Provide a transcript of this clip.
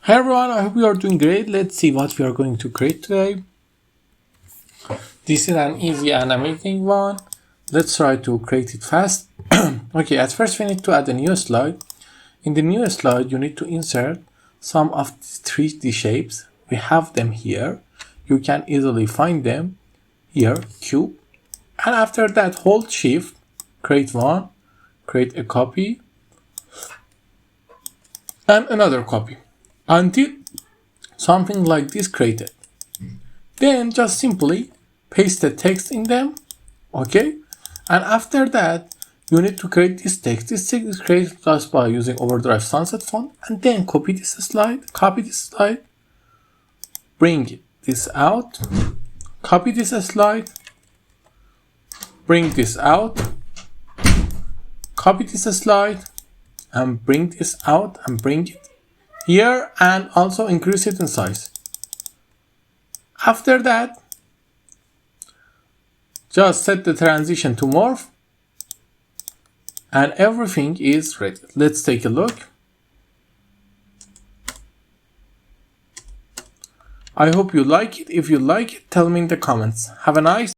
Hi everyone, I hope you are doing great. Let's see what we are going to create today. This is an easy and amazing one. Let's try to create it fast. Okay, at first we need to add a new slide. In the new slide, you need to insert some of these 3D shapes. We have them here. You can easily find them here, cube. And after that, hold shift, create one, create a copy, and another copy until something like this created. Then just simply paste the text in them, okay? And after that, you need to create this text. This text is created just by using Overdrive Sunset font, and then copy this slide, bring this out, copy this slide, bring this out, copy this slide, and bring this out and bring it here, and also increase it in size. After that, just set the transition to morph and everything is ready. Let's take a look. I hope you like it. If you like it, tell me in the comments. Have a nice